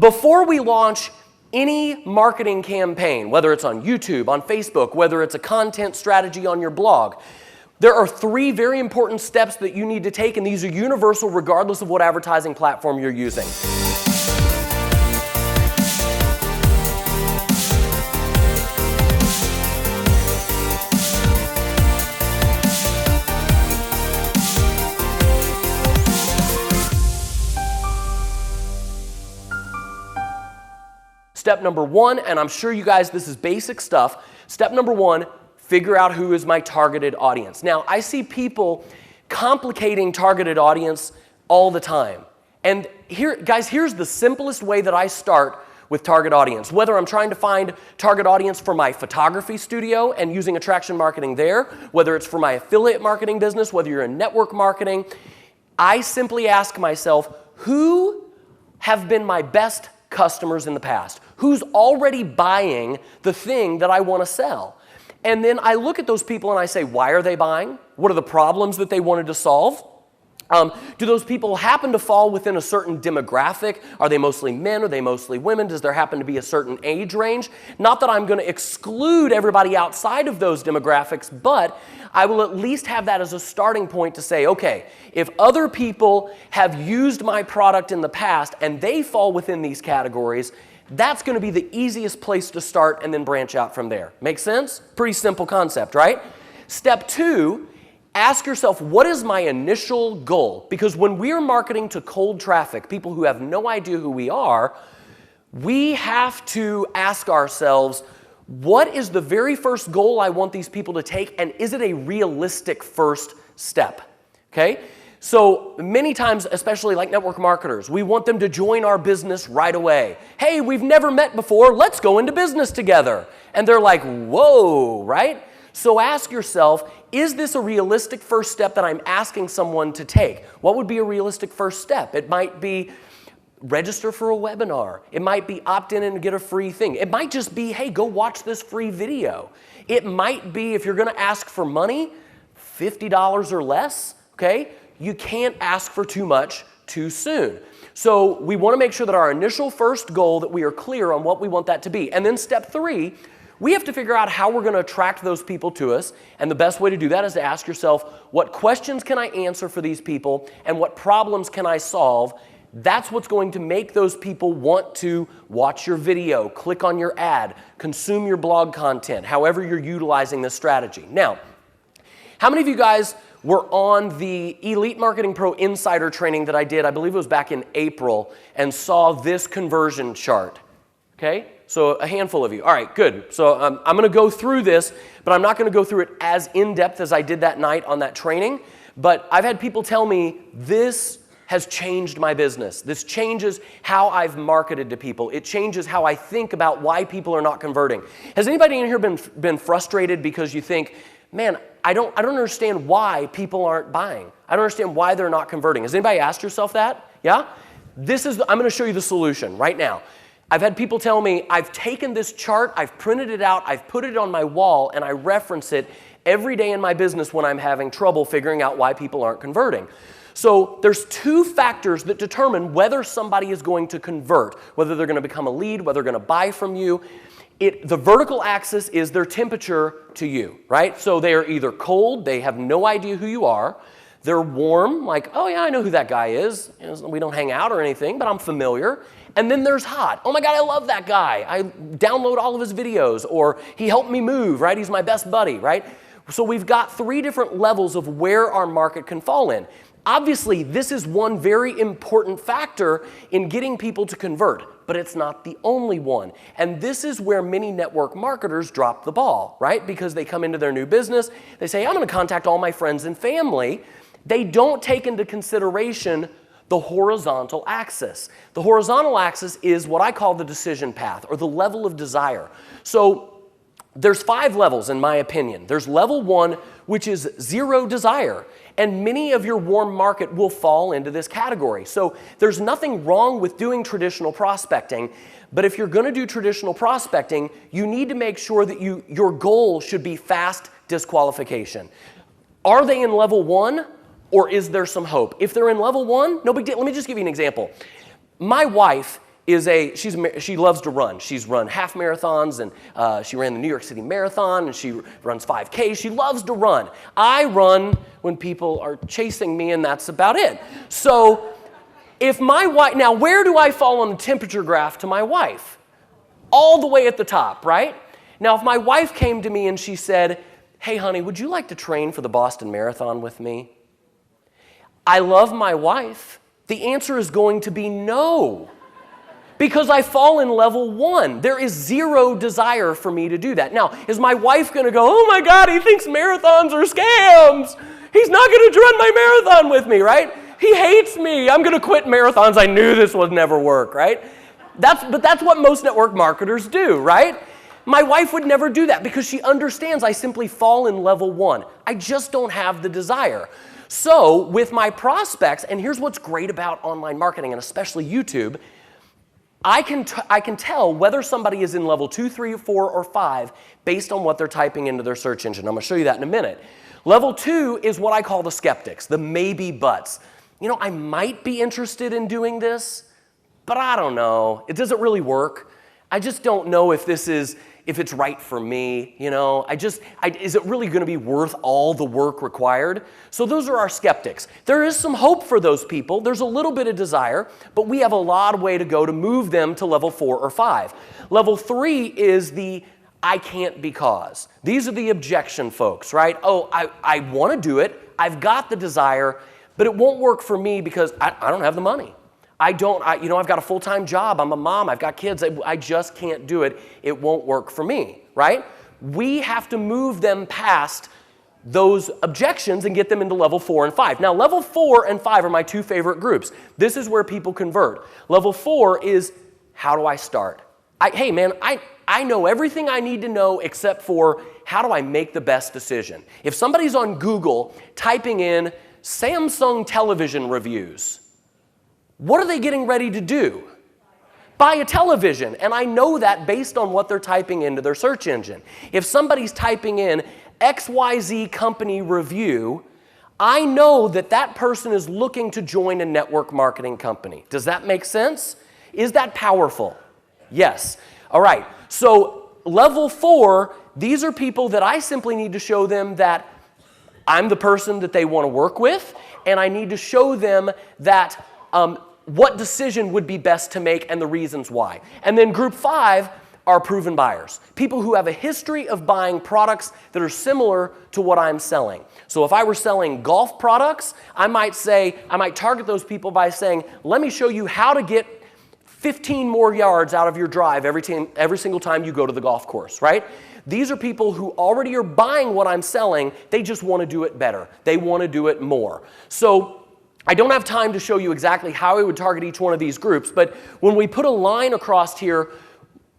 before we launch any marketing campaign, whether it's on YouTube, on Facebook, whether it's a content strategy on your blog, there are 3 very important steps that you need to take, and these are universal regardless of what advertising platform you're using. Step number 1, and I'm sure you guys, this is basic stuff. Step number 1, figure out who is my targeted audience. Now, I see people complicating targeted audience all the time. And here, guys, here's the simplest way that I start with target audience. Whether I'm trying to find target audience for my photography studio and using attraction marketing there, whether it's for my affiliate marketing business, whether you're in network marketing, I simply ask myself, who have been my best customers in the past? Who's already buying the thing that I want to sell? And then I look at those people and I say, why are they buying? What are the problems that they wanted to solve? Do those people happen to fall within a certain demographic? Are they mostly men? Are they mostly women? Does there happen to be a certain age range? Not that I'm going to exclude everybody outside of those demographics, but I will at least have that as a starting point to say, okay, if other people have used my product in the past and they fall within these categories, that's going to be the easiest place to start and then branch out from there. Make sense? Pretty simple concept, right? Step 2, ask yourself, what is my initial goal? Because when we are marketing to cold traffic, people who have no idea who we are, we have to ask ourselves, what is the very first goal I want these people to take, and is it a realistic first step? Okay? So many times, especially like network marketers, we want them to join our business right away. Hey, we've never met before, let's go into business together. And they're like, whoa, right? So ask yourself, is this a realistic first step that I'm asking someone to take? What would be a realistic first step? It might be register for a webinar. It might be opt in and get a free thing. It might just be, hey, go watch this free video. It might be, if you're going to ask for money, $50 or less, okay? You can't ask for too much too soon. So we want to make sure that our initial first goal, that we are clear on what we want that to be. And then step 3, we have to figure out how we're going to attract those people to us. And the best way to do that is to ask yourself, what questions can I answer for these people and what problems can I solve? That's what's going to make those people want to watch your video, click on your ad, consume your blog content, however you're utilizing this strategy. Now, how many of you guys were on the Elite Marketing Pro Insider training that I did, I believe it was back in April, and saw this conversion chart? Okay? So a handful of you. All right, good. So I'm going to go through this, but I'm not going to go through it as in-depth as I did that night on that training. But I've had people tell me, this has changed my business. This changes how I've marketed to people. It changes how I think about why people are not converting. Has anybody in here been frustrated because you think, man, I don't understand why people aren't buying. I don't understand why they're not converting. Has anybody asked yourself that? Yeah? I'm going to show you the solution right now. I've had people tell me, I've taken this chart, I've printed it out, I've put it on my wall, and I reference it every day in my business when I'm having trouble figuring out why people aren't converting. So there's 2 factors that determine whether somebody is going to convert, whether they're going to become a lead, whether they're going to buy from you. The vertical axis is their temperature to you, right? So they are either cold, they have no idea who you are. They're warm, like, oh yeah, I know who that guy is. We don't hang out or anything, but I'm familiar. And then there's hot. Oh my God, I love that guy. I download all of his videos, or he helped me move, right? He's my best buddy, right? So we've got 3 different levels of where our market can fall in. Obviously, this is one very important factor in getting people to convert, but it's not the only one. And this is where many network marketers drop the ball, right? Because they come into their new business, they say, I'm going to contact all my friends and family. They don't take into consideration the horizontal axis. The horizontal axis is what I call the decision path, or the level of desire. So there's 5 levels in my opinion. There's level 1, which is 0 desire. And many of your warm market will fall into this category. So there's nothing wrong with doing traditional prospecting, but if you're going to do traditional prospecting, you need to make sure that your goal should be fast disqualification. Are they in level 1, or is there some hope? If they're in level 1, no big deal. Let me just give you an example. My wife she loves to run. She's run half marathons, and she ran the New York City Marathon, and she runs 5Ks. She loves to run. I run when people are chasing me, and that's about it. So if my wife, now where do I fall on the temperature graph to my wife? All the way at the top, right? Now if my wife came to me and she said, hey honey, would you like to train for the Boston Marathon with me? I love my wife. The answer is going to be no. Because I fall in level 1. There is zero desire for me to do that. Now, is my wife going to go, oh my God, he thinks marathons are scams. He's not going to run my marathon with me, right? He hates me. I'm going to quit marathons. I knew this would never work, right? But that's what most network marketers do, right? My wife would never do that because she understands I simply fall in level 1. I just don't have the desire. So with my prospects, and here's what's great about online marketing, and especially YouTube, I can tell whether somebody is in level 2, 3, 4, or 5 based on what they're typing into their search engine. I'm going to show you that in a minute. Level 2 is what I call the skeptics, the maybe buts. You know, I might be interested in doing this, but I don't know. It doesn't really work. I just don't know if it's right for me, you know. Is it really going to be worth all the work required? So those are our skeptics. There is some hope for those people. There's a little bit of desire, but we have a lot of way to go to move them to level 4 or 5. Level 3 is the I can't because. These are the objection folks, right? Oh, I want to do it. I've got the desire, but it won't work for me because I don't have the money. I've got a full-time job. I'm a mom. I've got kids. I just can't do it. It won't work for me, right? We have to move them past those objections and get them into level 4 and 5. Now, level 4 and 5 are my two favorite groups. This is where people convert. Level 4 is, how do I start? Hey, man, I know everything I need to know except for how do I make the best decision? If somebody's on Google typing in Samsung television reviews, what are they getting ready to do? Buy a television. And I know that based on what they're typing into their search engine. If somebody's typing in XYZ company review, I know that that person is looking to join a network marketing company. Does that make sense? Is that powerful? Yes. All right. So level 4, these are people that I simply need to show them that I'm the person that they want to work with, and I need to show them that what decision would be best to make and the reasons why. And then group 5 are proven buyers, people who have a history of buying products that are similar to what I'm selling. So if I were selling golf products, I might target those people by saying, let me show you how to get 15 more yards out of your drive every single time you go to the golf course, right? These are people who already are buying what I'm selling. They just want to do it better. They want to do it more. So I don't have time to show you exactly how I would target each one of these groups, but when we put a line across here,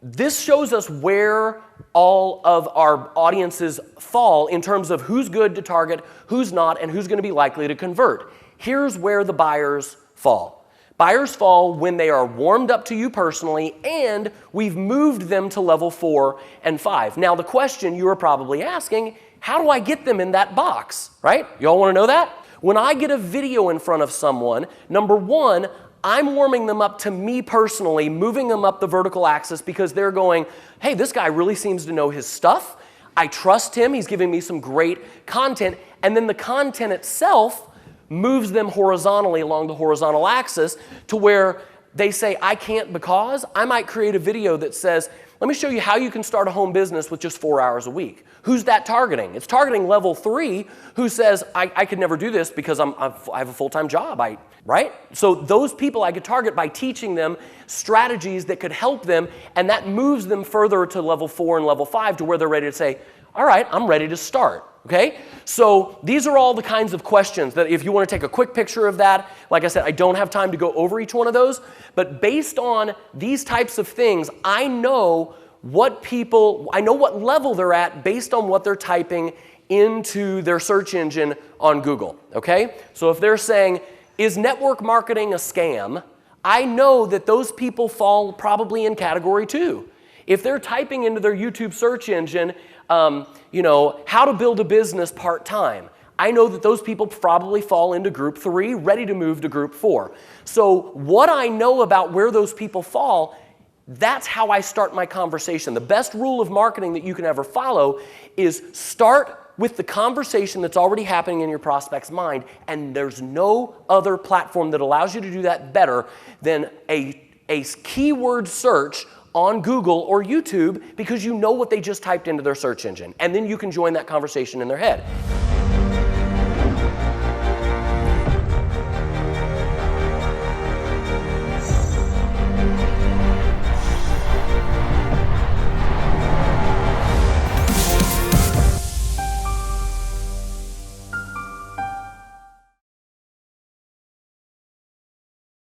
this shows us where all of our audiences fall in terms of who's good to target, who's not, and who's going to be likely to convert. Here's where the buyers fall. Buyers fall when they are warmed up to you personally and we've moved them to level 4 and 5. Now the question you are probably asking, how do I get them in that box, right? You all want to know that? When I get a video in front of someone, number 1, I'm warming them up to me personally, moving them up the vertical axis because they're going, hey, this guy really seems to know his stuff. I trust him. He's giving me some great content. And then the content itself moves them horizontally along the horizontal axis to where they say, I can't because. I might create a video that says, let me show you how you can start a home business with just 4 hours a week. Who's that targeting? It's targeting level 3 who says, I could never do this because I have a full-time job, right? So those people I could target by teaching them strategies that could help them, and that moves them further to level 4 and level 5 to where they're ready to say, all right, I'm ready to start. Okay? So these are all the kinds of questions that if you want to take a quick picture of that, like I said, I don't have time to go over each one of those, but based on these types of things, I know what level they're at based on what they're typing into their search engine on Google. Okay? So if they're saying, is network marketing a scam? I know that those people fall probably in category 2. If they're typing into their YouTube search engine, how to build a business part-time, I know that those people probably fall into group 3, ready to move to group 4. So what I know about where those people fall, that's how I start my conversation. The best rule of marketing that you can ever follow is start with the conversation that's already happening in your prospect's mind, and there's no other platform that allows you to do that better than a keyword search on Google or YouTube, because you know what they just typed into their search engine, and then you can join that conversation in their head.